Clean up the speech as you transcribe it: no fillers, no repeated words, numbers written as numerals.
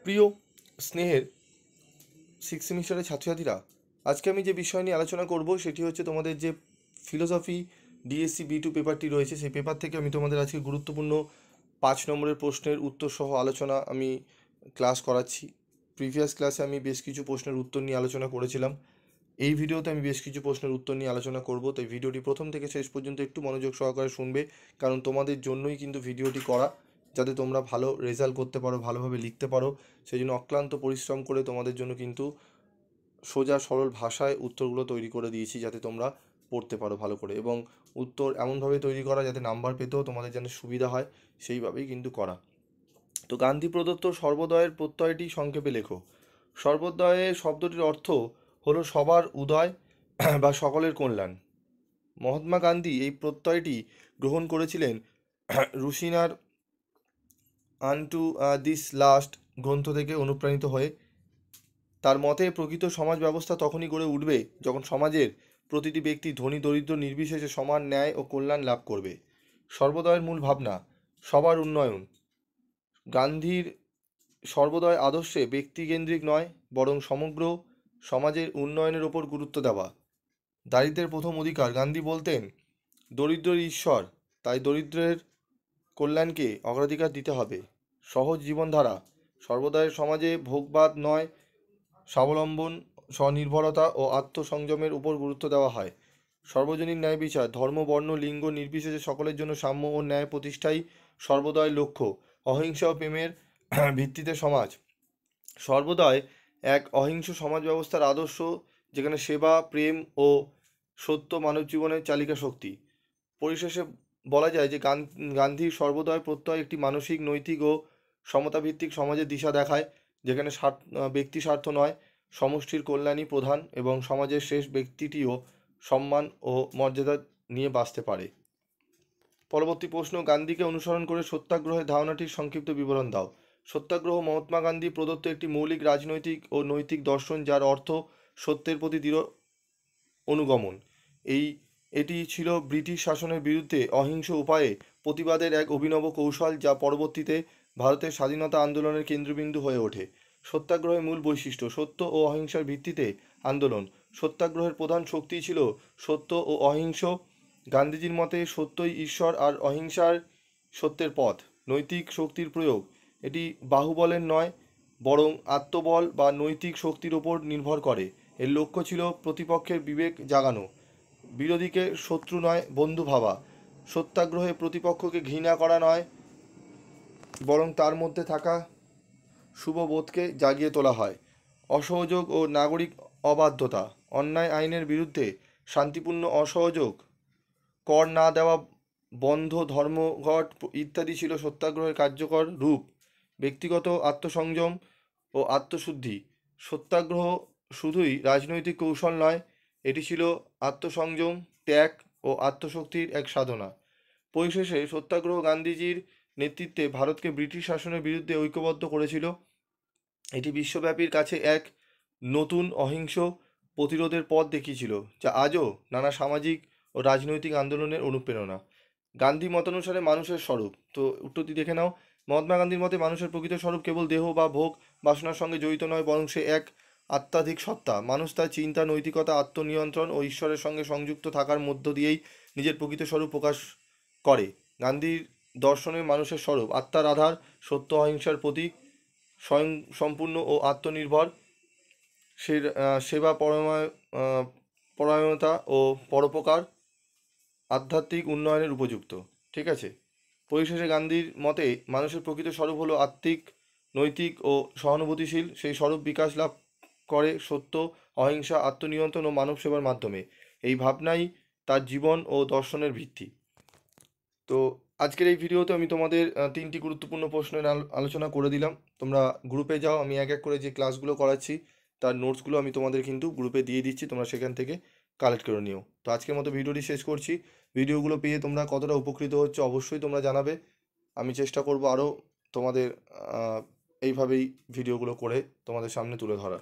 প্রিয় স্নেহের সিক্স সেমিস্টারের ছাত্রছাত্রীরা, আজকে আমি যে বিষয় নিয়ে আলোচনা করব সেটি হচ্ছে তোমাদের যে ফিলোসফি ডিএসসি B2 পেপারটি রয়েছে, সেই পেপার থেকে আমি তোমাদের আজকে গুরুত্বপূর্ণ 5 নম্বরের প্রশ্নের উত্তর সহ আলোচনা আমি ক্লাস করাচ্ছি। প্রিভিয়াস ক্লাসে আমি বেশ কিছু প্রশ্নের উত্তর নিয়ে আলোচনা করেছিলাম। এই ভিডিওতে আমি বেশ কিছু প্রশ্নের উত্তর নিয়ে আলোচনা করব, তাই ভিডিওটি প্রথম থেকে শেষ পর্যন্ত একটু মনোযোগ সহকারে শুনবে, কারণ তোমাদের জন্যই কিন্তু ভিডিওটি করা, যাতে তোমরা ভালো রেজাল্ট করতে পারো, ভালোভাবে লিখতে পারো। সেই জন্য অক্লান্ত পরিশ্রম করে তোমাদের জন্য কিন্তু সোজা সরল ভাষায় উত্তরগুলো তৈরি করে দিয়েছি, যাতে তোমরা পড়তে পারো ভালো করে, এবং উত্তর এমনভাবে তৈরি করা যাতে নাম্বার পেতেও তোমাদের যেন সুবিধা হয়, সেইভাবেই কিন্তু করা। তো গান্ধী প্রদত্ত সর্বোদয়ের প্রত্যয়টি সংক্ষেপে লেখো। সর্বোদয় শব্দটির অর্থ হলো সবার উদয় বা সকলের কল্যাণ। মহাত্মা গান্ধী এই প্রত্যয়টি গ্রহণ করেছিলেন রুশিনার আনটু দিস লাস্ট গ্রন্থ থেকে অনুপ্রাণিত হয়ে। তার মতে প্রকৃত সমাজ ব্যবস্থা তখনই গড়ে উঠবে যখন সমাজের প্রতিটি ব্যক্তি ধনী দরিদ্র নির্বিশেষে সমান ন্যায় ও কল্যাণ লাভ করবে। সর্বোদয়ের মূল ভাবনা সবার উন্নয়ন। গান্ধীর সর্বোদয় আদর্শে ব্যক্তিকেন্দ্রিক নয়, বরং সমগ্র সমাজের উন্নয়নের ওপর গুরুত্ব দেওয়া। দারিদ্র্যের প্রথম অধিকার। গান্ধী বলতেন দরিদ্রের ঈশ্বর, তাই দরিদ্রের কল্যাণকে অগ্রাধিকার দিতে হবে। সহজ জীবনধারা। সর্বদায়ের সমাজে ভোগবাদ নয়, স্বাবলম্বন, স্বনির্ভরতা ও আত্মসংযমের উপর গুরুত্ব দেওয়া হয়। সর্বজনীন ন্যায় বিচার। ধর্ম বর্ণ লিঙ্গ নির্বিশেষে সকলের জন্য সাম্য ও ন্যায় প্রতিষ্ঠাই সর্বোদয়ের লক্ষ্য। অহিংসা ও প্রেমের ভিত্তিতে সমাজ। সর্বোদয় এক অহিংস সমাজ ব্যবস্থার আদর্শ, যেখানে সেবা, প্রেম ও সত্য মানব জীবনের চালিকা শক্তি। পরিশেষে বলা যায় যে গান্ধীর সর্বোদয় প্রত্যয় একটি মানসিক, নৈতিক ও সমতাভিত্তিক সমাজের দিশা দেখায়, যেখানে ব্যক্তি স্বার্থ নয়, সমষ্টির কল্যাণই প্রধান, এবং সমাজের শেষ ব্যক্তিটিও সম্মান ও মর্যাদা নিয়ে বাঁচতে পারে। পরবর্তী প্রশ্ন, গান্ধীকে অনুসরণ করে সত্যাগ্রহের ধারণাটির সংক্ষিপ্ত বিবরণ দাও। সত্যাগ্রহ মহাত্মা গান্ধী প্রদত্ত একটি মৌলিক রাজনৈতিক ও নৈতিক দর্শন, যার অর্থ সত্যের প্রতি দৃঢ় অনুগমন। এটি ছিল ব্রিটিশ শাসনের বিরুদ্ধে অহিংস উপায়ে প্রতিবাদের এক অভিনব কৌশল, যা পরবর্তীতে ভারতের স্বাধীনতা আন্দোলনের কেন্দ্রবিন্দু হয়ে ওঠে। সত্যাগ্রহের মূল বৈশিষ্ট্য। সত্য ও অহিংসার ভিত্তিতে আন্দোলন। সত্যাগ্রহের প্রধান শক্তি ছিল সত্য ও অহিংস। গান্ধীজির মতে সত্যই ঈশ্বর আর অহিংসার সত্যের পথ। নৈতিক শক্তির প্রয়োগ। এটি বাহুবলের নয়, বরং আত্মবল বা নৈতিক শক্তির ওপর নির্ভর করে। এর লক্ষ্য ছিল প্রতিপক্ষের বিবেক জাগানো, বিরোধীকে শত্রু নয় বন্ধু ভাবা। সত্যাগ্রহে প্রতিপক্ষকে ঘৃণা করা নয়, বরং তার মধ্যে থাকা শুভবোধকে জাগিয়ে তোলা হয়। অসহযোগ ও নাগরিক অবাধ্যতা। অন্যায় আইনের বিরুদ্ধে শান্তিপূর্ণ অসহযোগ, কর না দেওয়া বন্ধ, ধর্মঘট ইত্যাদি ছিল সত্যাগ্রহের কার্যকর রূপ। ব্যক্তিগত আত্মসংযম ও আত্মশুদ্ধি। সত্যাগ্রহ শুধুই রাজনৈতিক কৌশল নয়, এটি ছিল আত্মসংযম, ত্যাগ ও আত্মশক্তির এক সাধনা। পরিশেষে সত্যাগ্রহ গান্ধীজির নেতৃত্বে ভারতকে ব্রিটিশ শাসনের বিরুদ্ধে ঐক্যবদ্ধ করেছিল। এটি বিশ্বব্যাপীর কাছে এক নতুন অহিংস প্রতিরোধের পথ দেখিয়েছিল, যা আজও নানা সামাজিক ও রাজনৈতিক আন্দোলনের অনুপ্রেরণা। গান্ধী মতানুসারে মানুষের স্বরূপ। তো উত্তরটি দেখে নাও। মহাত্মা গান্ধীর মতে মানুষের প্রকৃত স্বরূপ কেবল দেহ বা ভোগ বাসনার সঙ্গে জড়িত নয়, বরং সে এক আত্মাধিক সত্তা। মানুষ তার চিন্তা, নৈতিকতা, আত্মনিয়ন্ত্রণ ও ঈশ্বরের সঙ্গে সংযুক্ত থাকার মধ্য দিয়েই নিজের প্রকৃত স্বরূপ প্রকাশ করে। গান্ধীর দর্শনের মানুষের স্বরূপ আত্মার আধার, সত্য অহিংসার প্রতীক, স্বয়ং সম্পূর্ণ ও আত্মনির্ভর, সেবা পরায়ণতা ও পরোপকার, আধ্যাত্মিক উন্নয়নের উপযুক্ত। ঠিক আছে। পরিশেষে গান্ধীর মতে মানুষের প্রকৃত স্বরূপ হলো আত্মিক, নৈতিক ও সহানুভূতিশীল। সেই স্বরূপ বিকাশ লাভ করে সত্য, অহিংসা, আত্মনিয়ন্ত্রণ ও মানব সেবার মাধ্যমে। এই ভাবনাই তার জীবন ও দর্শনের ভিত্তি। তো আজকের এই ভিডিওতে আমি তোমাদের 3টি গুরুত্বপূর্ণ প্রশ্নের আলোচনা করে দিলাম। তোমরা গ্রুপে যাও, আমি এক এক করে যে ক্লাসগুলো করাচ্ছি তার নোটসগুলো আমি তোমাদের কিন্তু গ্রুপে দিয়ে দিচ্ছি, তোমরা সেখান থেকে কালেক্ট করে নিও। তো আজকের মতো ভিডিওটি শেষ করছি। ভিডিওগুলো পেয়ে তোমরা কতটা উপকৃত হচ্ছে অবশ্যই তোমরা জানাবে। আমি চেষ্টা করব আরও তোমাদের এইভাবেই ভিডিওগুলো করে তোমাদের সামনে তুলে ধরার।